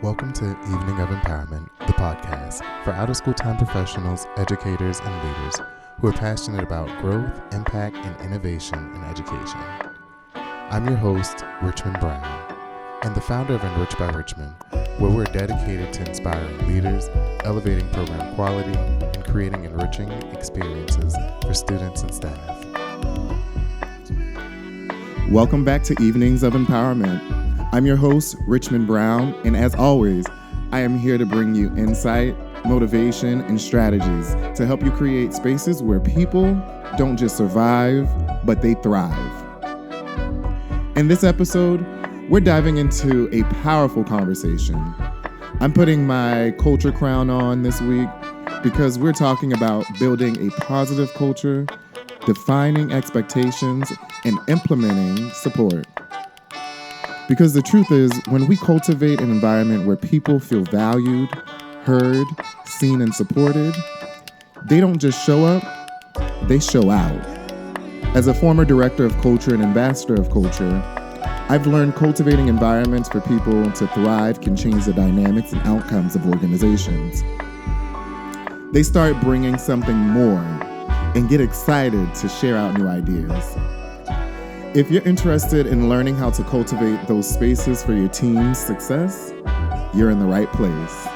Welcome to Evening of Empowerment, the podcast for out-of-school time professionals, educators, and leaders who are passionate about growth, impact, and innovation in education. I'm your host, Richmond Brown, and the founder of Enrich by Richmond, where we're dedicated to inspiring leaders, elevating program quality, and creating enriching experiences for students and staff. Welcome back to Evenings of Empowerment. I'm your host, Richmond Brown, and as always, I am here to bring you insight, motivation, and strategies to help you create spaces where people don't just survive, but they thrive. In this episode, we're diving into a powerful conversation. I'm putting my culture crown on this week because we're talking about building a positive culture, defining expectations, and implementing support. Because the truth is, when we cultivate an environment where people feel valued, heard, seen, and supported, they don't just show up, they show out. As a former director of culture and ambassador of culture, I've learned cultivating environments for people to thrive can change the dynamics and outcomes of organizations. They start bringing something more and get excited to share out new ideas. If you're interested in learning how to cultivate those spaces for your team's success, you're in the right place.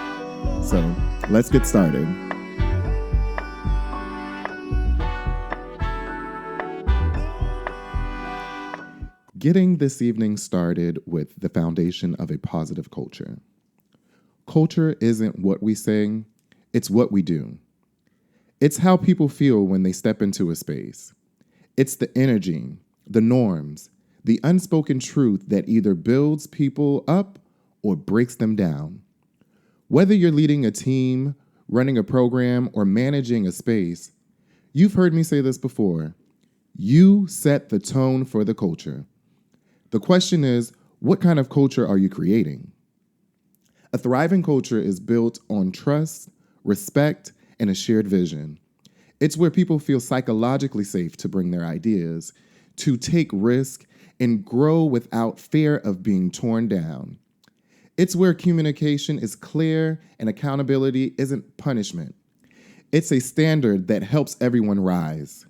So let's get started. Getting this evening started with the foundation of a positive culture. Culture isn't what we say, it's what we do. It's how people feel when they step into a space. It's the energy, the norms, the unspoken truth that either builds people up or breaks them down. Whether you're leading a team, running a program, or managing a space, you've heard me say this before. You set the tone for the culture. The question is, what kind of culture are you creating? A thriving culture is built on trust, respect, and a shared vision. It's where people feel psychologically safe to bring their ideas, to take risk, and grow without fear of being torn down. It's where communication is clear and accountability isn't punishment. It's a standard that helps everyone rise.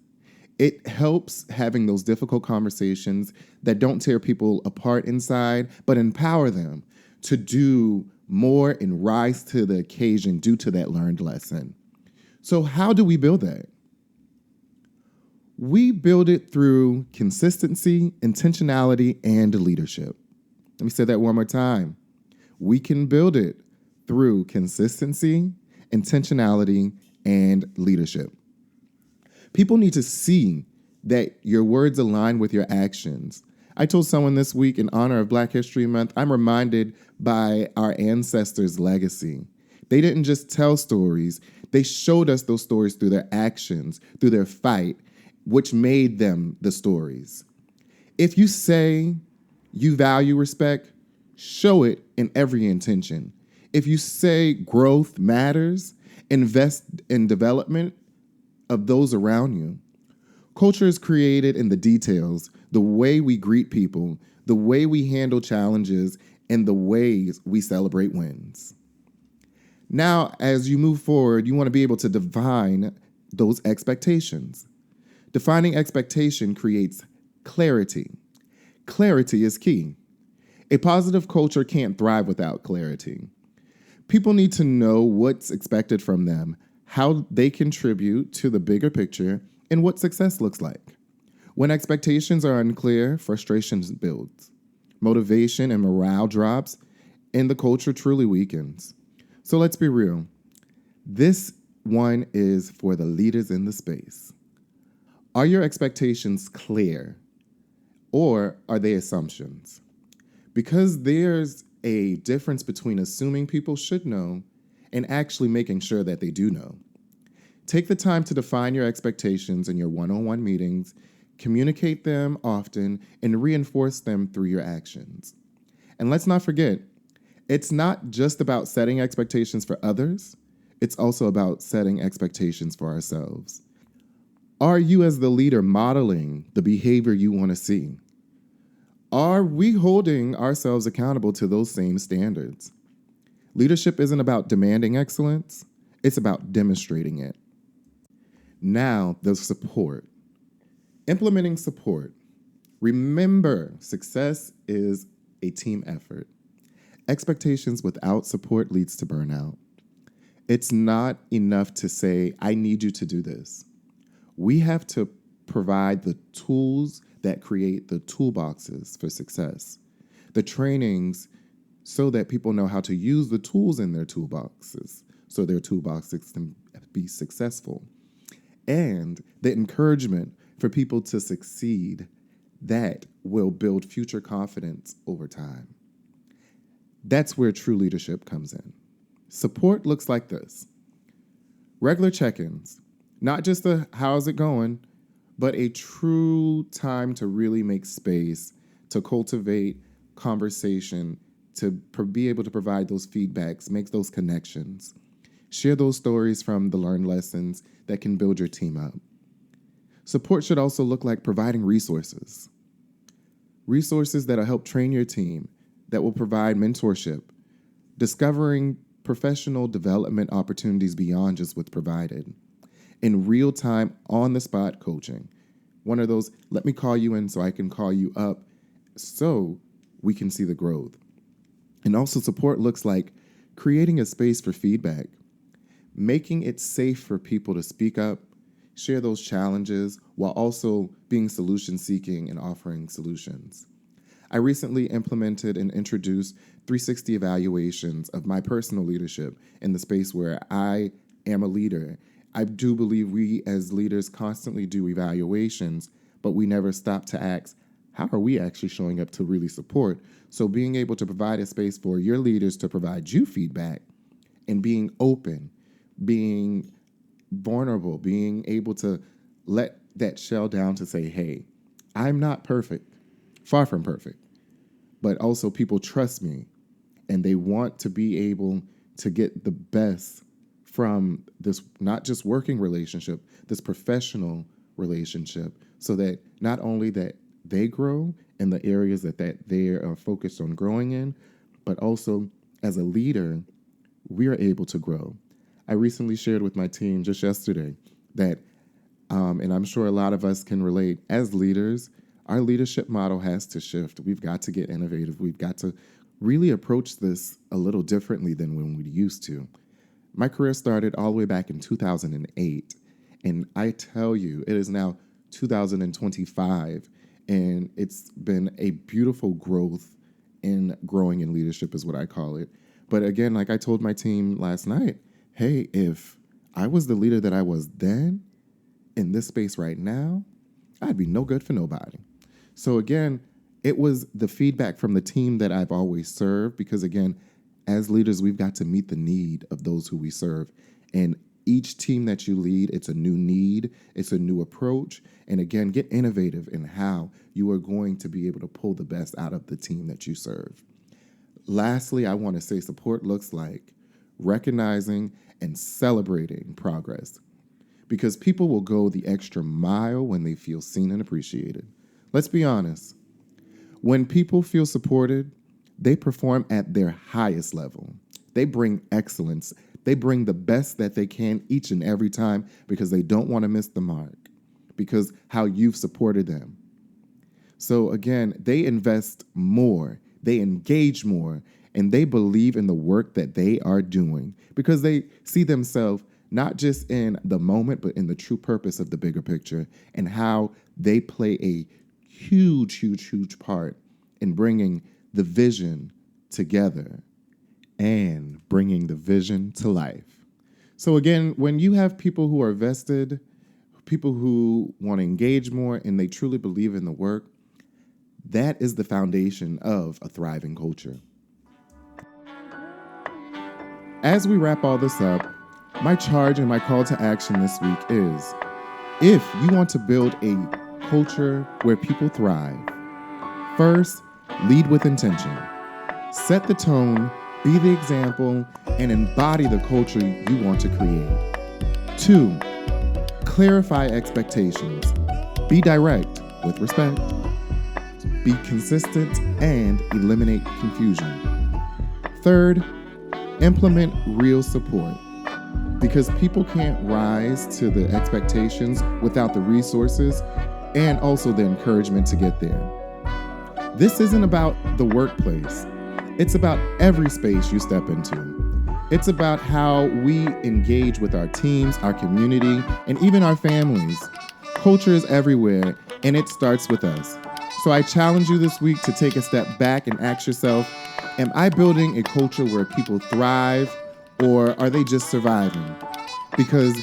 It helps having those difficult conversations that don't tear people apart inside, but empower them to do more and rise to the occasion due to that learned lesson. So how do we build that? We build it through consistency, intentionality, and leadership. Let me say that one more time. We can build it through consistency, intentionality, and leadership. People need to see that your words align with your actions. I told someone this week in honor of Black History Month, I'm reminded by our ancestors' legacy. They didn't just tell stories, they showed us those stories through their actions, through their fight, which made them the stories. If you say you value respect, show it in every intention. If you say growth matters, invest in development of those around you. Culture is created in the details, the way we greet people, the way we handle challenges, and the ways we celebrate wins. Now, as you move forward, you want to be able to define those expectations. Defining expectation creates clarity. Clarity is key. A positive culture can't thrive without clarity. People need to know what's expected from them, how they contribute to the bigger picture, and what success looks like. When expectations are unclear, frustration builds. Motivation and morale drops, and the culture truly weakens. So let's be real. This one is for the leaders in the space. Are your expectations clear, or are they assumptions? Because there's a difference between assuming people should know and actually making sure that they do know. Take the time to define your expectations in your one-on-one meetings, communicate them often, and reinforce them through your actions. And let's not forget, it's not just about setting expectations for others, it's also about setting expectations for ourselves. Are you as the leader modeling the behavior you want to see? Are we holding ourselves accountable to those same standards? Leadership isn't about demanding excellence, it's about demonstrating it. Now, the support. Implementing support. Remember, success is a team effort. Expectations without support leads to burnout. It's not enough to say, I need you to do this. We have to provide the tools that create the toolboxes for success, the trainings so that people know how to use the tools in their toolboxes so their toolboxes can be successful, and the encouragement for people to succeed that will build future confidence over time. That's where true leadership comes in. Support looks like this. Regular check-ins, not just a how's it going, but a true time to really make space, to cultivate conversation, to be able to provide those feedbacks, make those connections. Share those stories from the learned lessons that can build your team up. Support should also look like providing resources. Resources that'll help train your team, that will provide mentorship, discovering professional development opportunities beyond just what's provided, in real-time, on-the-spot coaching. One of those, let me call you in so I can call you up so we can see the growth. And also support looks like creating a space for feedback, making it safe for people to speak up, share those challenges, while also being solution-seeking and offering solutions. I recently implemented and introduced 360 evaluations of my personal leadership in the space where I am a leader. I do believe we as leaders constantly do evaluations, but we never stop to ask, how are we actually showing up to really support? So being able to provide a space for your leaders to provide you feedback and being open, being vulnerable, being able to let that shell down to say, hey, I'm not perfect, far from perfect, but also people trust me and they want to be able to get the best from this, not just working relationship, this professional relationship, so that not only that they grow in the areas that they are focused on growing in, but also as a leader, we are able to grow. I recently shared with my team just yesterday that, and I'm sure a lot of us can relate, as leaders, our leadership model has to shift. We've got to get innovative. We've got to really approach this a little differently than when we used to. My career started all the way back in 2008, and I tell you, it is now 2025, and it's been a beautiful growth in growing in leadership is what I call it. But again, like I told my team last night, hey, if I was the leader that I was then in this space right now, I'd be no good for nobody. So again, it was the feedback from the team that I've always served, because again, as leaders, we've got to meet the need of those who we serve. And each team that you lead, it's a new need, it's a new approach. And again, get innovative in how you are going to be able to pull the best out of the team that you serve. Lastly, I want to say support looks like recognizing and celebrating progress, because people will go the extra mile when they feel seen and appreciated. Let's be honest. When people feel supported, they perform at their highest level. They bring excellence. They bring the best that they can each and every time, because they don't want to miss the mark, because how you've supported them. So again, they invest more, they engage more, and they believe in the work that they are doing, because they see themselves not just in the moment, but in the true purpose of the bigger picture, and how they play a huge, huge, huge part in bringing the vision together and bringing the vision to life. So again, when you have people who are vested, people who want to engage more, and they truly believe in the work, that is the foundation of a thriving culture. As we wrap all this up, my charge and my call to action this week is, if you want to build a culture where people thrive, first, lead with intention. Set the tone, be the example, and embody the culture you want to create. 2, clarify expectations. Be direct with respect. Be consistent and eliminate confusion. 3rd, Implement real support, because people can't rise to the expectations without the resources and also the encouragement to get there. This isn't about the workplace. It's about every space you step into. It's about how we engage with our teams, our community, and even our families. Culture is everywhere, and it starts with us. So I challenge you this week to take a step back and ask yourself, am I building a culture where people thrive, or are they just surviving? Because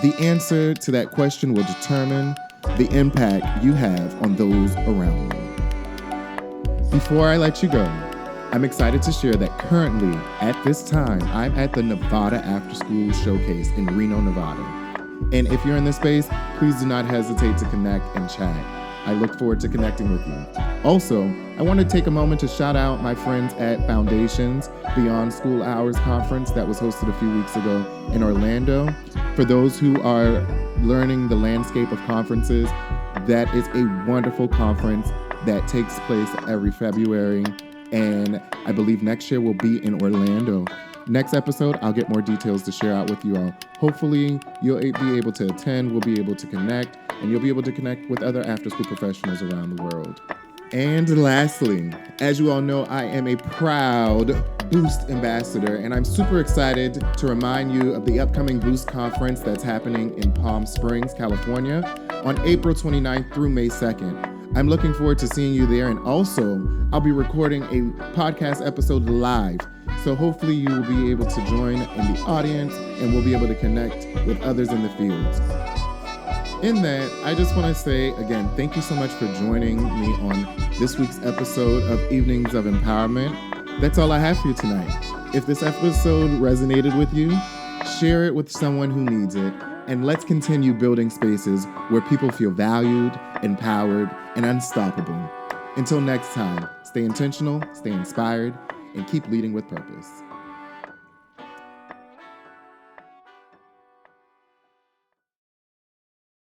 the answer to that question will determine the impact you have on those around you. Before I let you go, I'm excited to share that currently, at this time, I'm at the Nevada After School Showcase in Reno, Nevada. And if you're in this space, please do not hesitate to connect and chat. I look forward to connecting with you. Also, I want to take a moment to shout out my friends at Foundations Beyond School Hours Conference that was hosted a few weeks ago in Orlando. For those who are learning the landscape of conferences, that is a wonderful conference that takes place every February. And I believe next year will be in Orlando. Next episode, I'll get more details to share out with you all. Hopefully, you'll be able to attend, we'll be able to connect, and you'll be able to connect with other after-school professionals around the world. And lastly, as you all know, I am a proud Boost ambassador, and I'm super excited to remind you of the upcoming Boost conference that's happening in Palm Springs, California, on April 29th through May 2nd. I'm looking forward to seeing you there, and also I'll be recording a podcast episode live. So hopefully you will be able to join in the audience and we'll be able to connect with others in the fields. In that, I just want to say again, thank you so much for joining me on this week's episode of Evenings of Empowerment. That's all I have for you tonight. If this episode resonated with you, share it with someone who needs it, and let's continue building spaces where people feel valued, empowered, and unstoppable. Until next time, stay intentional, stay inspired, and keep leading with purpose.